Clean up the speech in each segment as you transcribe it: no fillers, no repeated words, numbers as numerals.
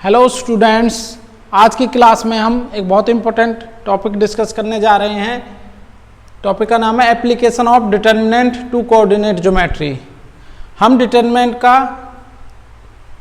Hello students, आज की class में हम एक बहुत इंपॉर्टेंट टॉपिक डिस्कस करने जा रहे हैं। टॉपिक का नाम है application of determinant to coordinate geometry. हम डिटर्मिनेंट का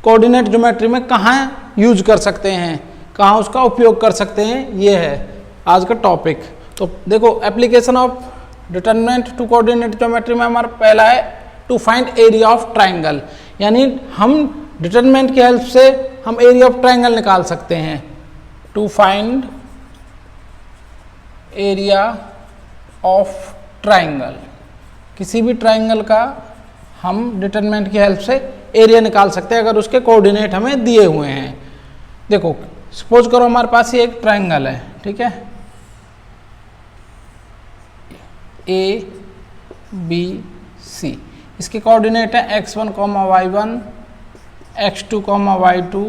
कोऑर्डिनेट ज्योमेट्री में कहाँ यूज कर सकते हैं, कहाँ उसका उपयोग कर सकते हैं, ये है आज का टॉपिक। तो देखो, application of determinant to coordinate geometry में हमारा पहला है to find area of triangle, यानी हम डिटर्मिनेंट की हेल्प से हम एरिया ऑफ ट्राइंगल निकाल सकते हैं। To find area of triangle, किसी भी ट्राइंगल का हम डिटर्मिनेंट की हेल्प से एरिया निकाल सकते हैं अगर उसके कोऑर्डिनेट हमें दिए हुए हैं। देखो, सपोज करो हमारे पास ये एक ट्राइंगल है, ठीक है, ए बी सी। इसके कोऑर्डिनेट है x1, y1, x2, y2,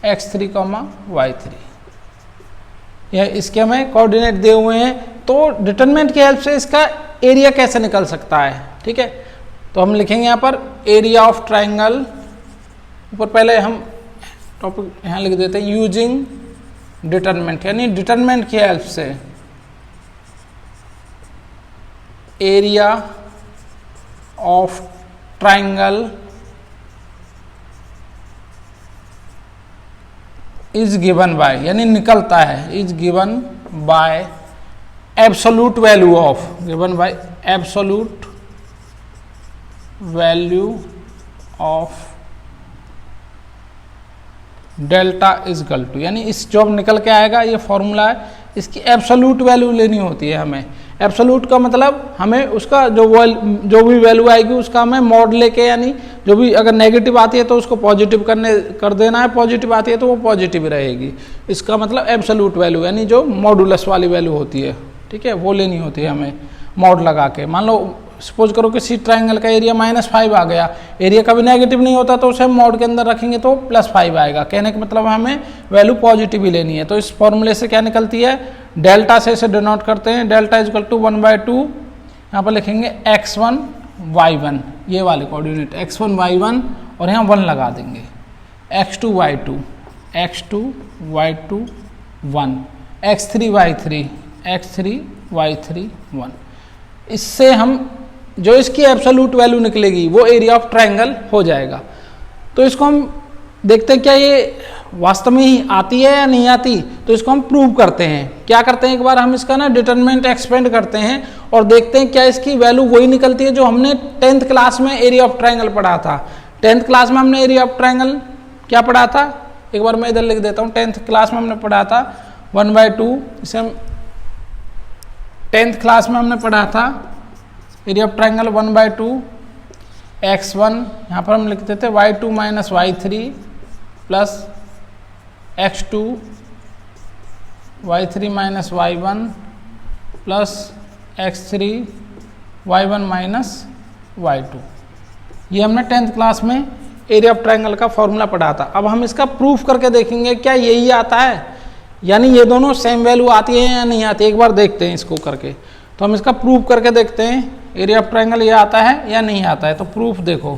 x3, y3। यह इसके हमें कोऑर्डिनेट दिए हुए हैं। तो डिटरमिनेंट की हेल्प से इसका एरिया कैसे निकल सकता है, ठीक है। तो हम लिखेंगे यहाँ पर एरिया ऑफ ट्राइंगल। ऊपर पहले हम टॉपिक यहाँ लिख देते हैं यूजिंग डिटरमिनेंट, यानी डिटरमिनेंट की हेल्प से area of triangle is given by, यानी निकलता है, is given by absolute value of, given by absolute value of delta is equal to, यानी इस जो निकल के आएगा ये फॉर्मूला है, इसकी एब्सोल्यूट वैल्यू लेनी होती है हमें। एब्सोल्यूट का मतलब हमें उसका जो भी वैल्यू आएगी उसका हमें मॉड लेके, यानी जो भी अगर नेगेटिव आती है तो उसको पॉजिटिव कर देना है, पॉजिटिव आती है तो वो पॉजिटिव रहेगी। इसका मतलब एब्सोल्यूट वैल्यू, यानी जो मॉडुलस वाली वैल्यू होती है, ठीक है, वो लेनी होती है हमें मॉड लगा के। मान लो सपोज करो कि सी ट्राइंगल का एरिया -5 आ गया, एरिया कभी नेगेटिव नहीं होता तो उसे मॉड के अंदर रखेंगे तो +5 आएगा। कहने का मतलब हमें वैल्यू पॉजिटिव ही लेनी है। तो इस फॉर्मूले से क्या निकलती है, डेल्टा से इसे डिनोट करते हैं, डेल्टा इज इक्वल टू 1/2, यहाँ पर लिखेंगे x1 y1, ये वाले कोऑर्डिनेट x1 y1 और यहाँ 1 लगा देंगे, x2 y2, x2 y2 1, x3 y3, x3 y3 1। इससे हम जो इसकी एब्सोल्यूट वैल्यू निकलेगी वो एरिया ऑफ ट्राइंगल हो जाएगा। तो इसको हम देखते हैं क्या ये वास्तव में ही आती है या नहीं आती। तो इसको हम प्रूव करते हैं। क्या करते हैं, एक बार हम इसका ना डिटरमिनेंट एक्सपेंड करते हैं और देखते हैं क्या इसकी वैल्यू वही निकलती है जो हमने 10th क्लास में एरिया ऑफ ट्राइंगल पढ़ा था। 10th क्लास में हमने एरिया ऑफ ट्राइंगल क्या पढ़ा था, एक बार मैं इधर लिख देता हूँ। 10th क्लास में हमने पढ़ा था 1/2, इसे हम 10th क्लास में हमने पढ़ा था एरिया ऑफ ट्राइंगल 1/2 x1, यहाँ पर हम लिख देते हैं y2 - y3 plus x2 y3 - y1 plus x3 y1 - y2। ये हमने 10th क्लास में एरिया ऑफ ट्राइंगल का फॉर्मूला पढ़ा था। अब हम इसका प्रूफ करके देखेंगे क्या यही आता है, यानी ये दोनों सेम वैल्यू आती है या नहीं आती। एक बार देखते हैं इसको करके। तो हम इसका प्रूफ करके देखते हैं एरिया ऑफ ट्राइंगल ये आता है या नहीं आता है। तो प्रूफ देखो,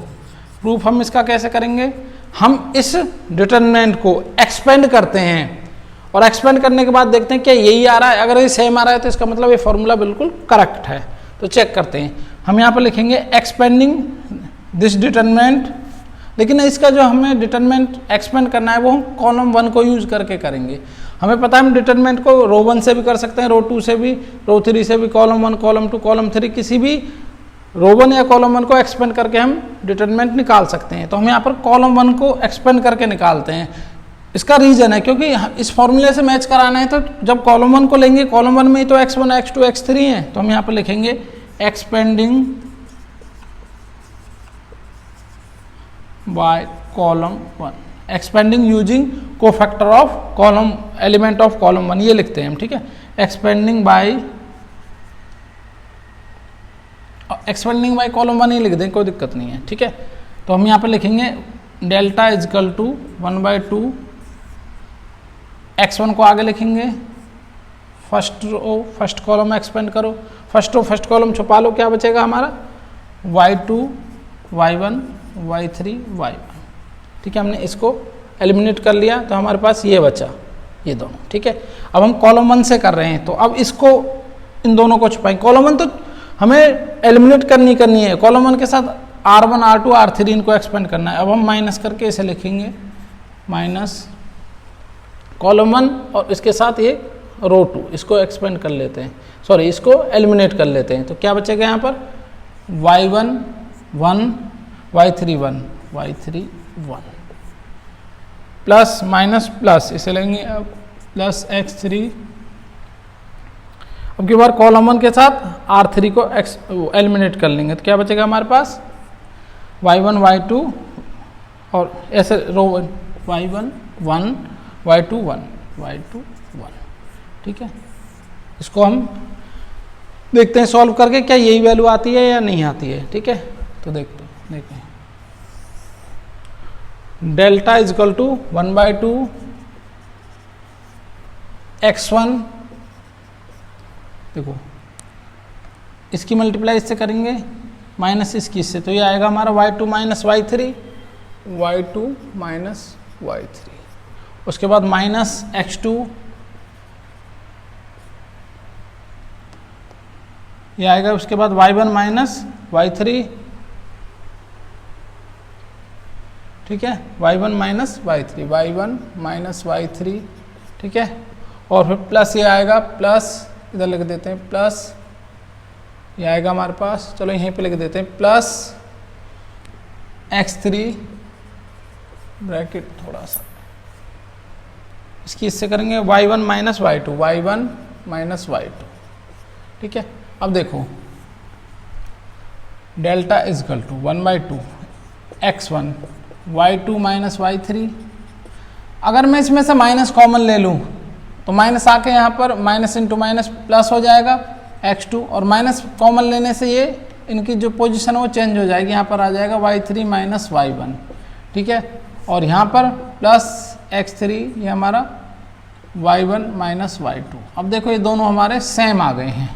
प्रूफ हम इसका कैसे करेंगे, हम इस डिटरमिनेंट को एक्सपेंड करते हैं और एक्सपेंड करने के बाद देखते हैं क्या यही आ रहा है। अगर ये सेम आ रहा है तो इसका मतलब ये फॉर्मूला बिल्कुल करेक्ट है। तो चेक करते हैं। हम यहाँ पर लिखेंगे एक्सपेंडिंग दिस डिटरमिनेंट, लेकिन इसका जो हमें डिटरमिनेंट एक्सपेंड करना है वो हम कॉलम 1 को यूज करके करेंगे। हमें पता है हम डिटरमिनेंट को रो 1 से भी कर सकते हैं, रो 2 से भी, रो 3 से भी, कॉलम 1, कॉलम 2, कॉलम 3, किसी भी रो 1 या कॉलम 1 को एक्सपेंड करके हम डिटरमिनेंट निकाल सकते हैं। तो हम यहाँ पर कॉलम 1 को एक्सपेंड करके निकालते हैं। इसका रीजन है क्योंकि इस फॉर्मूले से मैच कराना है, तो जब कॉलम 1 को लेंगे, कॉलम 1 में ही तो x1, x2, x3 है। तो हम यहाँ पर लिखेंगे expanding by column 1, expanding using cofactor of column element of column 1, ये लिखते हैं हम, ठीक है। एक्सपेंडिंग बाय कॉलम 1 ही लिख दें, कोई दिक्कत नहीं है, ठीक है। तो हम यहाँ पे लिखेंगे delta is equal to 1/2, x1 को आगे लिखेंगे, फर्स्ट कॉलम एक्सपेंड करो, फर्स्ट कॉलम छुपा लो, क्या बचेगा हमारा y2 y1 y3 y1, ठीक है। हमने इसको एलिमिनेट कर लिया तो हमारे पास ये बचा, ये दोनों, ठीक है। अब हम कॉलम 1 से कर रहे हैं, तो अब इसको इन दोनों को छुपाएंगे। कॉलम 1 तो हमें एलिमिनेट करनी है, कॉलम 1 के साथ R1 R2 R3 इनको एक्सपेंड करना है। अब हम माइनस करके इसे लिखेंगे, माइनस कॉलम 1 और इसके साथ ये रो 2, इसको एक्सपेंड कर लेते हैं, सॉरी इसको एलिमिनेट कर लेते हैं। तो क्या बचेगा यहाँ पर, y1 1 y3 1 y3 1 plus minus plus, इसे लेंगे अब प्लस x3। अब की बार कॉलम 1 के साथ R3 को एलिमिनेट कर लेंगे, तो क्या बचेगा हमारे पास y1 y2 और ऐसे रो y1 1 y2 1 y2 1, ठीक है। इसको हम देखते हैं सॉल्व करके क्या यही वैल्यू आती है या नहीं आती है, ठीक है। तो देखते हैं delta is equal to 1/2 x1, देखो इसकी मल्टीप्लाई इससे करेंगे माइनस इसकी इससे, तो ये आएगा हमारा y2 minus y3 y2 minus y3। उसके बाद माइनस x2, ये आएगा। उसके बाद y1 माइनस y3, ठीक है, y1 minus y3 y1 minus y3, ठीक है। और फिर प्लस ये आएगा, प्लस इधर लिख देते हैं, प्लस ये आएगा हमारे पास, चलो यहीं पे लिख देते हैं, प्लस x3 ब्रैकेट थोड़ा सा इसकी इससे करेंगे y1 minus y2 y1 minus y2, ठीक है। अब देखो delta is equal to 1/2 x1 y2 minus y3। अगर मैं इसमें से माइनस कॉमन ले लूँ तो माइनस आके यहाँ पर माइनस इंटू माइनस प्लस हो जाएगा x2, और माइनस कॉमन लेने से ये इनकी जो पोजीशन है वो चेंज हो जाएगी, यहाँ पर आ जाएगा y3 माइनस y1, ठीक है। और यहाँ पर प्लस x3, ये हमारा y1 माइनस y2। अब देखो ये दोनों हमारे सेम आ गए हैं,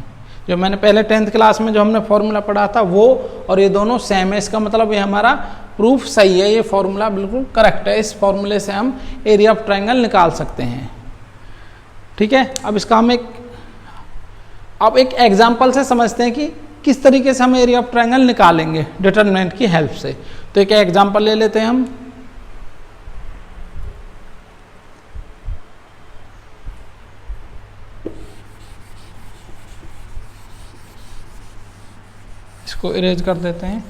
जो मैंने पहले 10th क्लास में जो हमने फॉर्मूला पढ़ा था वो, और ये दोनों सेम है। इसका मतलब ये हमारा प्रूफ सही है, ये फॉर्मूला बिल्कुल करेक्ट है। इस फॉर्मूले से हम एरिया ऑफ ट्रायंगल निकाल सकते हैं, ठीक है। अब इसका हम अब एक एग्जांपल से समझते हैं कि किस तरीके से हम एरिया ऑफ ट्रायंगल निकालेंगे डिटरमिनेंट की हेल्प से। तो एक एग्जांपल ले लेते हैं हम, इसको इरेज कर देते हैं।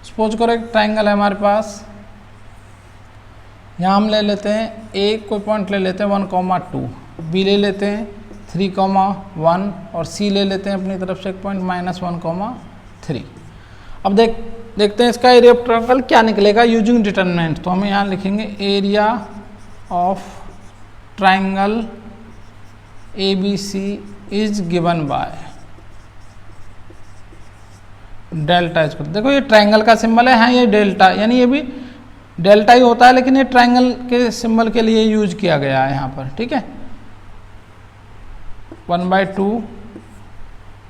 सपोज करो एक ट्रायंगल है हमारे पास, यहाँ हम ले लेते हैं ए कोई पॉइंट ले लेते हैं 1,2, बी ले लेते हैं 3,1 और सी ले लेते हैं अपनी तरफ से एक पॉइंट -1,3। अब देखते हैं इसका एरिया ऑफ ट्रायंगल क्या निकलेगा यूजिंग डिटरमिनेंट। तो हम यहाँ लिखेंगे area of triangle ABC is given by delta is, देखो ये ट्रायंगल का सिंबल है, हाँ ये डेल्टा, यानी ये भी डेल्टा ही होता है, लेकिन ये ट्रायंगल के सिंबल के लिए यूज किया गया है यहाँ पर, ठीक है। 1/2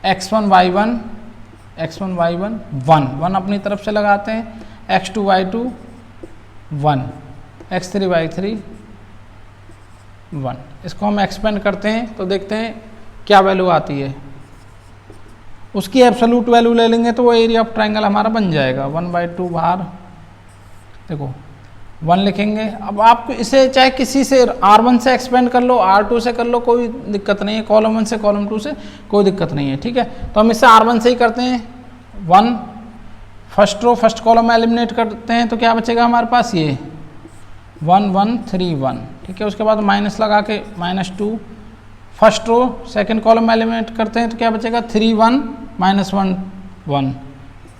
x1 y1 1 अपनी तरफ से लगाते हैं, x2 y2 1 x3 y3 1। इसको हम एक्सपेंड करते हैं तो देखते हैं क्या वैल्यू आती है। उसकी एब्सोल्यूट वैल्यू ले लेंगे तो वो एरिया ऑफ ट्रायंगल हमारा बन जाएगा। 1/2 बाहर देखो 1 लिखेंगे। अब आप इसे चाहे किसी से R1 से एक्सपेंड कर लो, R2 से कर लो, कोई दिक्कत नहीं है, कॉलम 1 से कॉलम 2 से कोई दिक्कत नहीं है, ठीक है। तो हम इससे R1 से ही करते हैं, 1 first row first column eliminate करते हैं तो क्या बचेगा हमारे पास, ये 1 1 3 1, ठीक है। उसके बाद माइनस लगा के -2 first row second column eliminate करते हैं तो क्या बचेगा 3 1 -1 1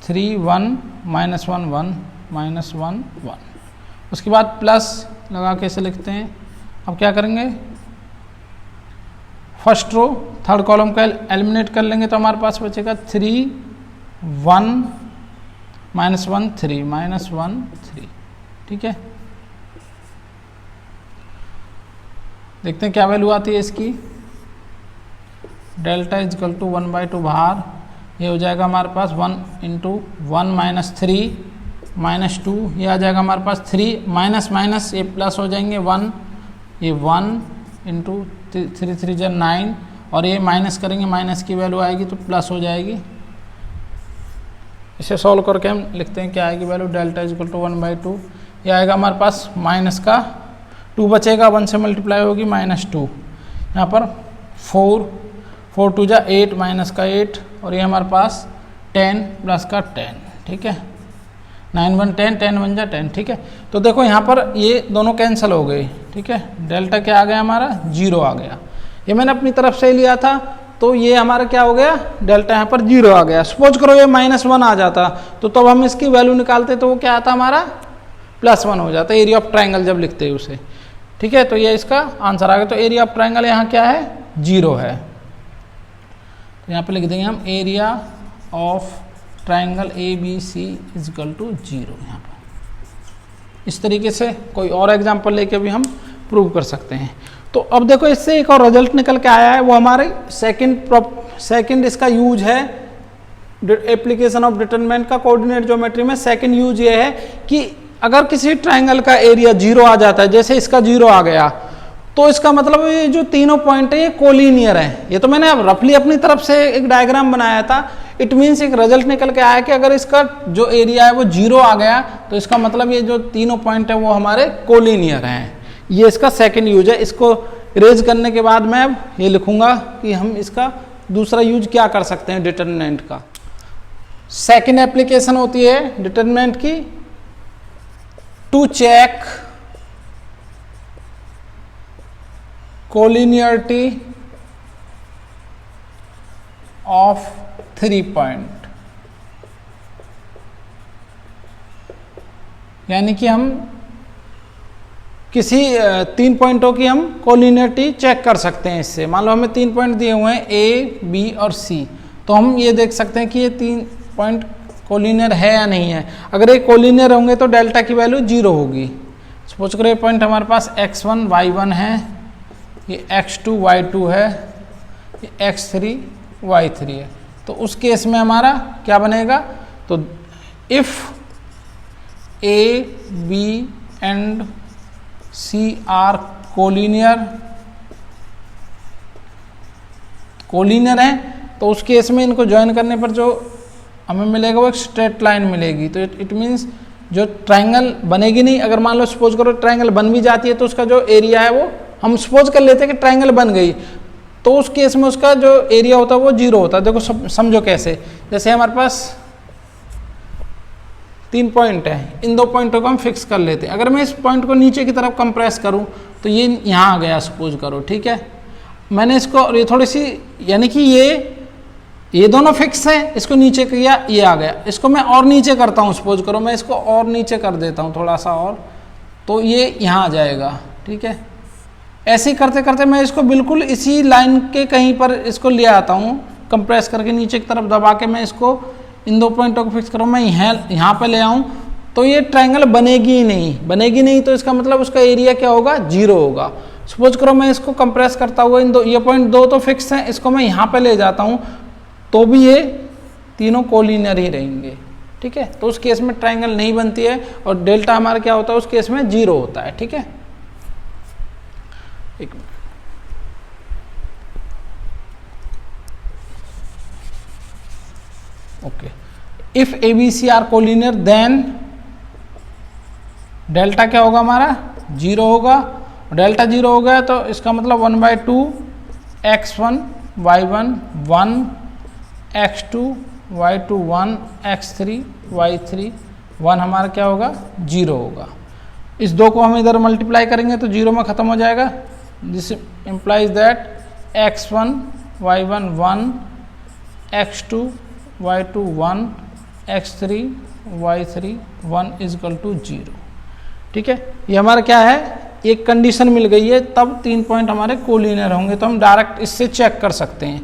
3 1 -1 1 -1 1। उसके बाद प्लस लगा के इसे लिखते हैं। अब क्या करेंगे, फर्स्ट रो थर्ड कॉलम का एलिमिनेट कर लेंगे तो हमारे पास बचेगा 3 1 -1 3 -1 3, ठीक है। देखते हैं क्या वैल्यू आती है इसकी। डेल्टा इज इक्वल टू 1/2 बाहर, ये हो जाएगा हमारे पास 1 × 1 - 3 - 2, ये आ जाएगा हमारे पास 3 माइनस माइनस ये प्लस हो जाएंगे 1, ये 1 × 3 3 × 9, और ये माइनस करेंगे, माइनस की वैल्यू आएगी तो प्लस हो जाएगी। इसे सॉल्व करके हम लिखते हैं क्या आएगी value, delta is equal to 1/2, ये आएगा हमारे पास माइनस का 2 बचेगा, 1 से मल्टीप्लाई होगी -2, यहाँ पर 4 4 2 जा 8 माइनस का 8, और ये हमारे पास 10 प्लस का 10, ठीक है, 9 1 10 10 1 जा 10, ठीक है। तो देखो यहाँ पर ये दोनों कैंसिल हो गए, ठीक है, डेल्टा क्या आ गया हमारा 0 आ गया, ये मैंने अपनी तरफ से लिया था तो ये हमारा क्या हो गया, डेल्टा यहाँ पर 0 आ गया। सपोज करो ये -1 आ जाता तो तब हम इसकी वैल्यू निकालते तो वो क्या आता हमारा +1 हो जाता, एरिया ऑफ ट्राइंगल जब लिखते हैं उसे, ठीक है। तो ये इसका आंसर आ गया। तो एरिया ऑफ ट्राइंगल यहाँ क्या है 0 है, तो यहाँ पे लिख देंगे हम area of triangle ABC is equal to 0। यहाँ पर इस तरीके से कोई और एग्जांपल लेके भी हम प्रूव कर सकते हैं। तो अब देखो इससे एक और रिजल्ट निकल के आया है, वो हमारे सेकंड इसका यूज है एप्लीकेशन ऑफ डिटरमिनेंट का कोऑर्डिनेट ज्योमेट्री में। सेकंड यूज ये है कि अगर किसी ट्राइंगल का एरिया 0 आ जाता है, जैसे इसका 0 आ गया, तो इसका मतलब ये जो तीनों पॉइंट है ये कोलिनियर है। ये तो मैंने अब रफली अपनी तरफ से एक डायग्राम बनाया था। इट मीन्स एक रिजल्ट निकल के आया कि अगर इसका जो एरिया है वो 0 आ गया तो इसका मतलब ये जो तीनों पॉइंट है वो हमारे कोलिनियर हैं। ये इसका सेकंड यूज है। इसको रेज करने के बाद मैं अब ये लिखूंगा कि हम इसका दूसरा यूज क्या कर सकते हैं डिटरमिनेंट का। सेकंड एप्लीकेशन होती है डिटरमिनेंट की to check collinearity of 3 point, यानी कि हम किसी 3 पॉइंटों की हम कोलिनियरिटी चेक कर सकते हैं इससे। मान लो हमें 3 पॉइंट दिए हुए हैं A, B और C, तो हम ये देख सकते हैं कि ये 3 पॉइंट कोलिनियर है या नहीं है। अगर ये कोलिनियर होंगे तो डेल्टा की वैल्यू 0 होगी। सपोज करो ये पॉइंट हमारे पास x1 y1 है, ये x2 y2 है, ये x3 y3 है। तो उस केस में हमारा क्या बनेगा, तो if A, B and C are collinear है, तो उस केस में इनको ज्वाइन करने पर जो हमें मिलेगा वो एक स्ट्रेट लाइन मिलेगी। तो इट मीन्स जो ट्राइंगल बनेगी नहीं। अगर मान लो सपोज करो ट्राइंगल बन भी जाती है तो उसका जो एरिया है वो हम सपोज कर लेते हैं कि ट्राइंगल बन गई, तो उस केस में उसका जो एरिया होता है वो 0 होता है। देखो समझो कैसे, जैसे हमारे पास 3 पॉइंट है, इन 2 पॉइंटों को हम फिक्स कर लेते हैं। अगर मैं इस पॉइंट को नीचे की तरफ कंप्रेस करूं तो ये यहाँ आ गया सपोज करो, ठीक है। मैंने इसको ये थोड़ी सी, यानी कि ये दोनों फिक्स हैं, इसको नीचे किया ये आ गया। इसको मैं और नीचे करता हूँ, सपोज करो मैं इसको और नीचे कर देता हूँ थोड़ा सा और, तो ये यहाँ आ जाएगा, ठीक है। ऐसे ही करते करते मैं इसको बिल्कुल इसी लाइन के कहीं पर इसको ले आता हूँ, कंप्रेस करके नीचे की तरफ दबा के मैं इसको इन 2 पॉइंटों को फिक्स करूँ, मैं यहाँ पे ले आऊँ, तो ये ट्रायंगल बनेगी ही नहीं। तो इसका मतलब उसका एरिया क्या होगा, 0 होगा। सपोज करो मैं इसको कंप्रेस करता हुआ ये पॉइंट 2 तो फिक्स हैं, इसको मैं यहाँ पे ले जाता हूँ तो भी ये तीनों कोलिनियर ही रहेंगे, ठीक है। तो उस केस में ट्रायंगल नहीं बनती है और डेल्टा हमारा क्या होता है उस केस में 0 होता है, ठीक है। एक minute, okay. If ABC are collinear then delta क्या होगा हमारा 0 होगा। डेल्टा 0 हो गया तो इसका मतलब 1/2 x1 y1 1 x2 y2 1 x3 y3 1 हमारा क्या होगा 0 होगा। इस 2 को हम इधर मल्टीप्लाई करेंगे तो 0 में ख़त्म हो जाएगा। This implies that x1 y1 1 x2 y2 1 x3 y3 1 is equal to 0, ठीक है। ये हमारा क्या है, एक कंडीशन मिल गई है, तब 3 पॉइंट हमारे कोलिनियर होंगे। तो हम डायरेक्ट इससे चेक कर सकते हैं।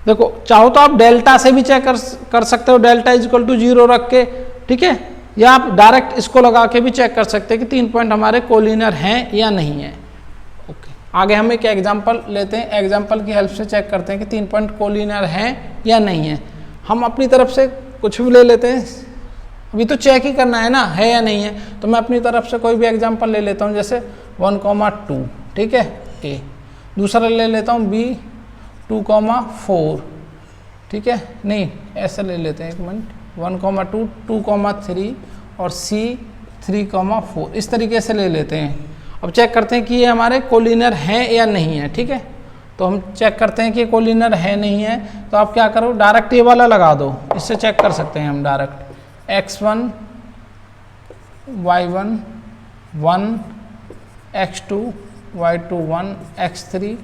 देखो चाहो तो आप डेल्टा से भी चेक कर सकते हो, डेल्टा इज इक्वल टू 0 रख के, ठीक है। या आप डायरेक्ट इसको लगा के भी चेक कर सकते हैं कि 3 पॉइंट हमारे कोलिनियर हैं या नहीं है, ओके। आगे हम एक एग्जाम्पल लेते हैं, एग्जाम्पल की हेल्प से चेक करते हैं कि 3 पॉइंट कोलिनियर हैं या नहीं है। हम अपनी तरफ से कुछ भी ले लेते हैं, अभी तो चेक ही करना है ना है या नहीं है। तो मैं अपनी तरफ से कोई भी एग्जाम्पल ले लेता हूँ, जैसे 1,2, ठीक है ए। दूसरा ले लेता हूँ B 2,4, ठीक है, नहीं ऐसा ले लेते हैं, एक मिनट, 1,2, 2,3 और C 3,4, इस तरीके से ले लेते हैं। अब चेक करते हैं कि ये हमारे कोलिनियर हैं या नहीं है, ठीक है। तो हम चेक करते हैं कि कोलिनियर है नहीं है, तो आप क्या करो, डायरेक्ट ये वाला लगा दो, इससे चेक कर सकते हैं हम direct. x1 y1 1, x2 y2 1, x3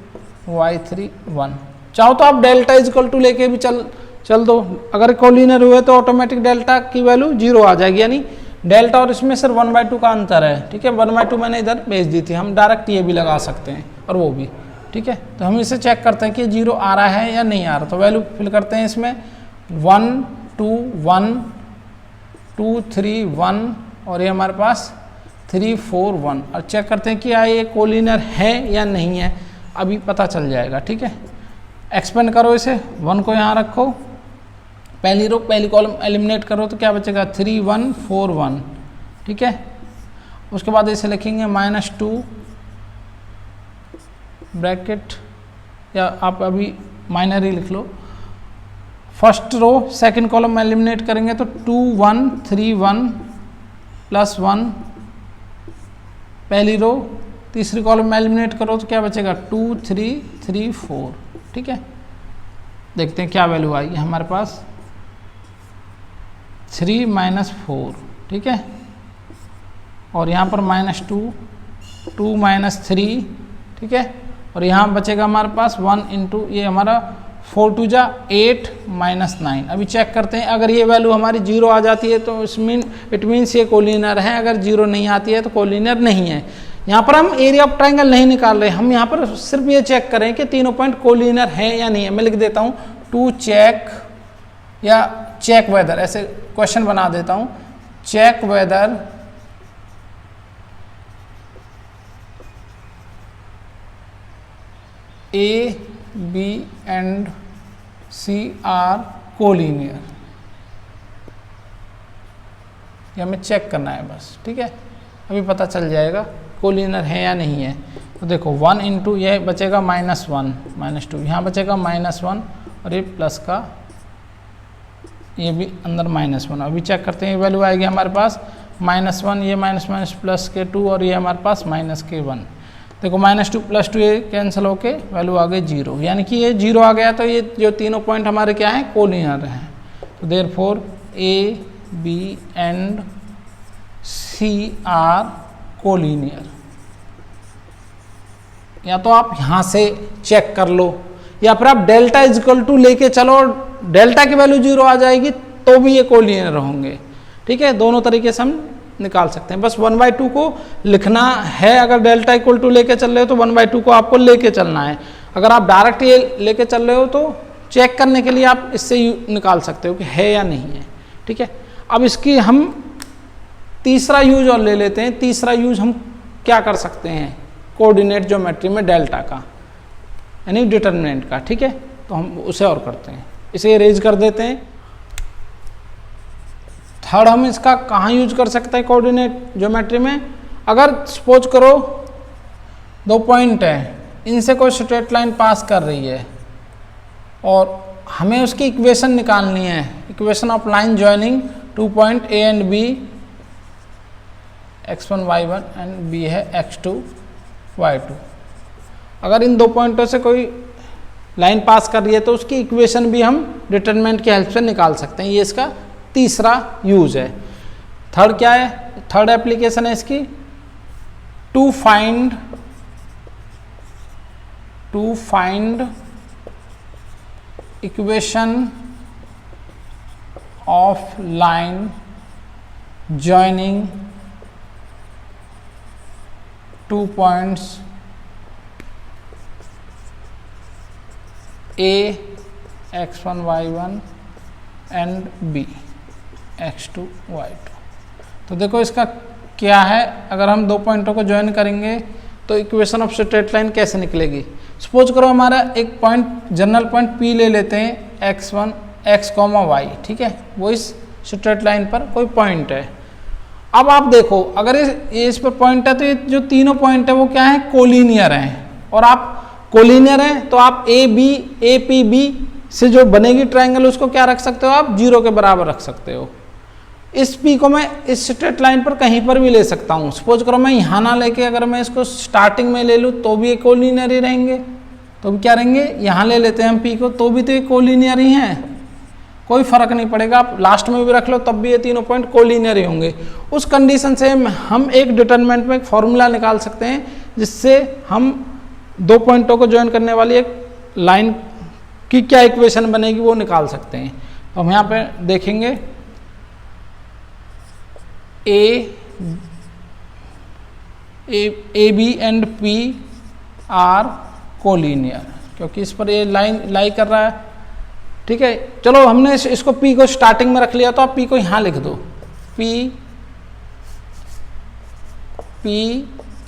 y3 1। चाहो तो आप डेल्टा इजकल टू लेके भी चल दो, अगर कोलिनियर हुए तो ऑटोमेटिक डेल्टा की वैल्यू 0 आ जाएगी, यानी डेल्टा और इसमें सिर्फ 1/2 का अंतर है, ठीक है। 1/2 मैंने इधर भेज दी थी, हम डायरेक्ट ये भी लगा सकते हैं और वो भी, ठीक है। तो हम इसे चेक करते हैं कि 0 आ रहा है या नहीं आ रहा। तो वैल्यू फिल करते हैं इसमें 1 2 1 2 3 1 और ये हमारे पास 3 4 1, और चेक करते हैं कि क्या ये कोलिनियर है या नहीं है, अभी पता चल जाएगा, ठीक है। एक्सपेंड करो इसे, 1 को यहाँ रखो, पहली रो पहली कॉलम एलिमिनेट करो तो क्या बचेगा 3 1 4 1, ठीक है। उसके बाद इसे लिखेंगे -2 ब्रैकेट, या आप अभी माइनर ही लिख लो। First row second column eliminate करेंगे तो 2 1 3 1 प्लस 1, पहली रो। तीसरी कॉलम में एलिमिनेट करो तो क्या बचेगा 2 3 3 4, ठीक है। देखते हैं क्या वैल्यू आएगी हमारे पास, 3 -4, ठीक है। और यहाँ पर -2 2 -3, ठीक है। और यहाँ बचेगा हमारे पास 1 इंटू ये हमारा 4 2 जा 8 -9। अभी चेक करते हैं, अगर ये वैल्यू हमारी 0 आ जाती है तो इट मीन्स ये कोलिनियर है, अगर 0 नहीं आती है तो कोलिनियर नहीं है। यहाँ पर हम एरिया ऑफ ट्रायंगल नहीं निकाल रहे, हम यहाँ पर सिर्फ ये चेक करें कि तीनों पॉइंट कोलिनियर है या नहीं है। मैं लिख देता हूँ टू चेक, या चेक वेदर, ऐसे क्वेश्चन बना देता हूँ, check whether A, B and C are collinear. ये हमें चेक करना है बस, ठीक है। अभी पता चल जाएगा कोलिनियर है या नहीं है। तो देखो 1 इंटू ये बचेगा -1 -2, यहाँ बचेगा -1 और ये प्लस का ये भी अंदर -1। अभी चेक करते हैं, ये वैल्यू आएगी हमारे पास -1, ये माइनस प्लस के 2 और ये हमारे पास -1। देखो -2 + 2 ये कैंसिल होके वैल्यू आ गई 0, यानी कि ये 0 आ गया तो ये जो तीनों पॉइंट हमारे क्या हैं कोलिनियर हैं। तो therefore A, B and C are collinear. या तो आप यहाँ से चेक कर लो, या फिर आप डेल्टा इजकल टू लेके चलो और डेल्टा की वैल्यू 0 आ जाएगी तो भी ये कोलिनियर होंगे, ठीक है। दोनों तरीके से हम निकाल सकते हैं, बस 1/2 को लिखना है। अगर डेल्टा इक्वल टू लेके चल रहे हो तो 1/2 को आपको लेके चलना है। अगर आप डायरेक्ट ये लेके चल रहे हो तो चेक करने के लिए आप इससे निकाल सकते हो कि है या नहीं है, ठीक है। अब इसकी हम तीसरा यूज और ले लेते हैं। तीसरा यूज हम क्या कर सकते हैं कोऑर्डिनेट ज्योमेट्री में डेल्टा का, यानी डिटरमिनेंट का, ठीक है। तो हम उसे और करते हैं, इसे इरेज कर देते हैं। थर्ड हम इसका कहाँ यूज कर सकते हैं कोऑर्डिनेट ज्योमेट्री में, अगर सपोज करो 2 पॉइंट है, इनसे कोई स्ट्रेट लाइन पास कर रही है और हमें उसकी इक्वेशन निकालनी है, equation of line joining 2 point A and B, x1 y1 and B है x2 y2। अगर इन 2 पॉइंटों से कोई लाइन पास कर रही है तो उसकी इक्वेशन भी हम डिटरमिनेंट की हेल्प से निकाल सकते हैं। ये इसका तीसरा यूज है। थर्ड क्या है, थर्ड एप्लीकेशन है इसकी, to find equation of line joining 2 points A x1 y1 and B x2 y2। तो देखो इसका क्या है, अगर हम 2 पॉइंटों को ज्वाइन करेंगे तो इक्वेशन ऑफ स्ट्रेट लाइन कैसे निकलेगी? सपोज करो हमारा एक पॉइंट, जनरल पॉइंट P ले लेते हैं, x1 x, y, ठीक है, वो इस स्ट्रेट लाइन पर कोई पॉइंट है। अब आप देखो, अगर ये इस पर पॉइंट है तो ये जो तीनों पॉइंट है वो क्या है? कोलिनियर हैं। और आप कोलिनियर हैं तो आप ए पी बी से जो बनेगी ट्रायंगल उसको क्या रख सकते हो आप? 0 के बराबर रख सकते हो। इस P को मैं इस स्ट्रेट लाइन पर कहीं पर भी ले सकता हूँ। सपोज करो मैं यहाँ ना लेके अगर मैं इसको स्टार्टिंग में ले लूँ तो भी ये कोलिनियर ही रहेंगे। तो भी क्या रहेंगे? यहाँ ले लेते हैं हम P को, तो भी तो ये कोलिनियर ही हैं, कोई फर्क नहीं पड़ेगा। आप लास्ट में भी रख लो तब भी ये तीनों पॉइंट कोलिनियर ही होंगे। उस कंडीशन से हम एक डिटरमिनेंट में एक फॉर्मूला निकाल सकते हैं जिससे हम दो पॉइंटों को ज्वाइन करने वाली एक लाइन की क्या इक्वेशन बनेगी वो निकाल सकते हैं। तो हम यहाँ पे देखेंगे A B and P are collinear, क्योंकि इस पर ये लाइन लाई कर रहा है, ठीक है। चलो हमने इसको P को स्टार्टिंग में रख लिया तो आप P को यहाँ लिख दो, P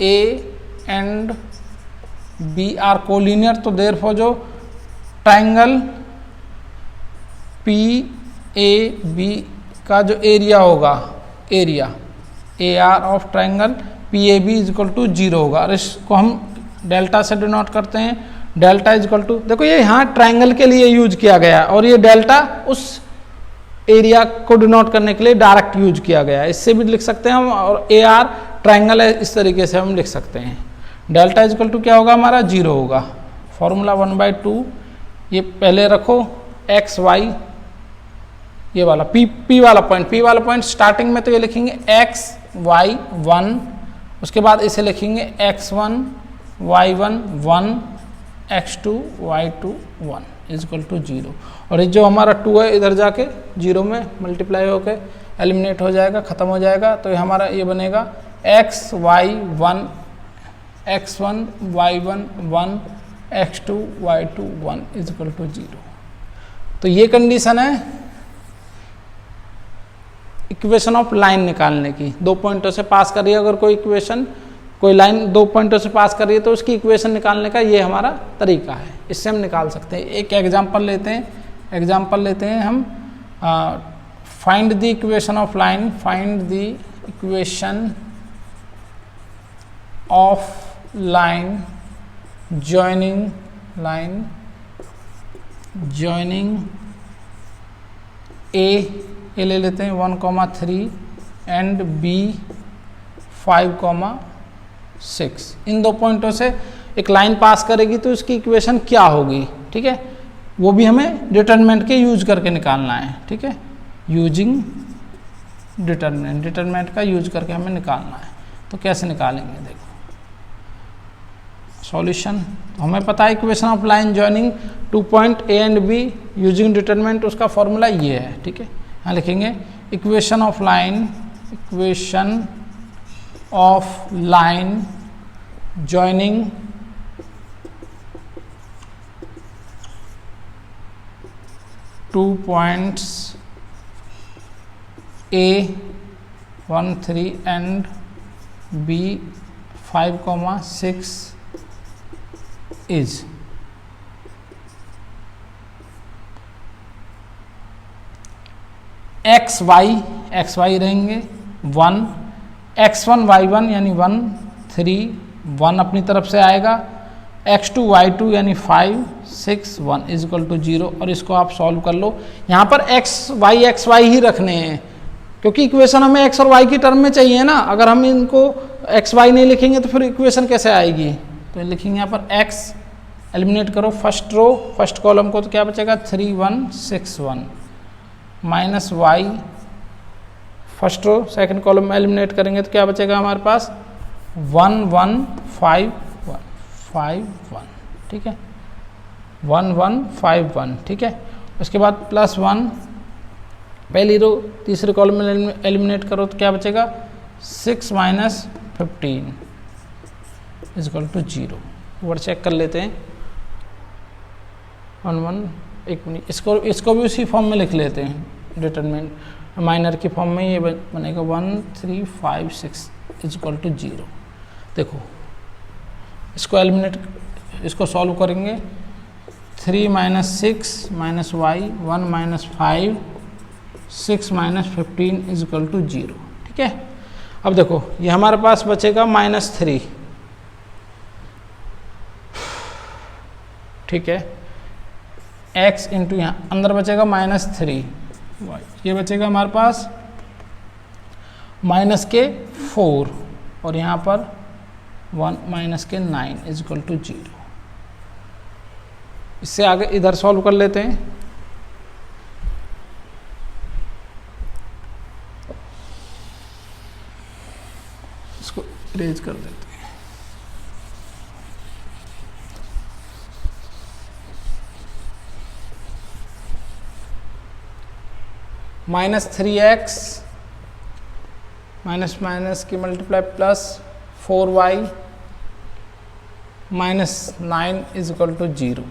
A and B are collinear. तो देयरफॉर जो ट्रायंगल PAB का जो एरिया होगा, area AR of triangle PAB is equal to 0 होगा। और इसको हम डेल्टा से डिनोट करते हैं, डेल्टा इज इक्वल टू, देखो ये यहाँ ट्रायंगल के लिए यूज किया गया है और ये डेल्टा उस एरिया को डिनोट करने के लिए डायरेक्ट यूज किया गया है। इससे भी लिख सकते हैं हम, और AR ट्रायंगल है, इस तरीके से हम लिख सकते हैं। डेल्टा इज इक्वल टू क्या होगा हमारा? 0 होगा। फॉर्मूला 1/2 ये पहले रखो, एक्स वाई ये वाला P वाला पॉइंट स्टार्टिंग में तो ये लिखेंगे XY1, उसके बाद इसे लिखेंगे X1 Y1 1, X2 Y2 1 is equal to 0। और ये जो हमारा 2 है इधर जाके 0 में मल्टीप्लाई होके एलिमिनेट हो जाएगा, ख़त्म हो जाएगा। तो ये हमारा ये बनेगा XY1 X1 Y1 1 X2 Y2 1 is equal to 0। तो ये कंडीशन है इक्वेशन ऑफ लाइन निकालने की। दो पॉइंटों से पास कर रही है अगर कोई इक्वेशन, कोई लाइन दो पॉइंटों से पास कर रही है तो उसकी इक्वेशन निकालने का ये हमारा तरीका है, इससे हम निकाल सकते हैं। एक एग्जांपल लेते हैं हम, find the equation of line, find the equation of line joining A ले लेते हैं 1,3 एंड B 5,6। इन दो पॉइंटों से एक लाइन पास करेगी तो उसकी इक्वेशन क्या होगी, ठीक है, वो भी हमें डिटरमिनेंट के यूज करके निकालना है, ठीक है, यूजिंग डिटरमिनेंट का यूज करके हमें निकालना है। तो कैसे निकालेंगे? देखो सॉल्यूशन, हमें पता है equation of line joining 2 point A and B using determinant, उसका फॉर्मूला ये है, ठीक है। यहाँ लिखेंगे equation of line joining two points A 1,3 and B 5,6 is x y रहेंगे 1, X1 Y1 यानी 1 3 1 अपनी तरफ से आएगा, X2 Y2 यानी 5 6 1 इज इक्वल टू 0। और इसको आप सॉल्व कर लो। यहाँ पर एक्स वाई ही रखने हैं क्योंकि इक्वेशन हमें एक्स और वाई की टर्म में चाहिए ना। अगर हम इनको एक्स वाई नहीं लिखेंगे तो फिर इक्वेशन कैसे आएगी? तो लिखेंगे यहाँ पर x, एलिमिनेट करो फर्स्ट रो फर्स्ट कॉलम को, तो क्या बचेगा 3 1 6 1 minus y, first row second column में एलिमिनेट करेंगे तो क्या बचेगा हमारे पास 1 1 5 1 5 1, ठीक है, 1 1 5 1, ठीक है। उसके बाद +1 पहली रो तीसरे कॉलम में एलिमिनेट करो तो क्या बचेगा 6 minus 15 is equal to 0। Word check कर लेते हैं 1 1, एक मिनट, इसको भी उसी फॉर्म में लिख लेते हैं, डिटरमिनेंट माइनर की फॉर्म में ये बनेगा 1 3 5 6 इज इक्वल टू 0। देखो इसको एलिमिनेट, इसको सॉल्व करेंगे। 3 - 6 - y 1 - 5 6 - 15 = 0। ठीक है, अब देखो ये हमारे पास बचेगा -3। ठीक है, x इंटू यहाँ अंदर बचेगा -3, ये बचेगा हमारे पास -4 और यहाँ पर 1 - 9 = 0। इससे आगे इधर सॉल्व कर लेते हैं। इसको इरेज कर देते हैं। -3x माइनस की मल्टीप्लाई +4y -9 = 0।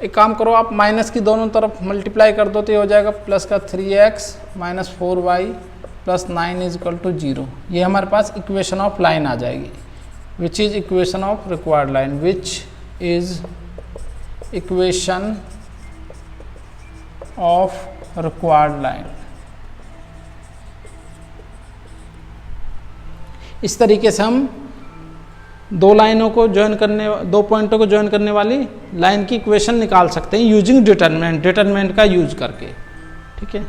एक काम करो, आप माइनस की दोनों तरफ मल्टीप्लाई कर दो तो ये हो जाएगा प्लस का 3x - 4y + 9 = 0। ये हमारे पास इक्वेशन ऑफ लाइन आ जाएगी, which is equation of required line, which is equation of required line. इस तरीके से हम दो लाइनों को ज्वाइन करने, दो पॉइंटों को ज्वाइन करने वाली लाइन की इक्वेशन निकाल सकते हैं यूजिंग डिटरमिनेंट का यूज करके। ठीक है।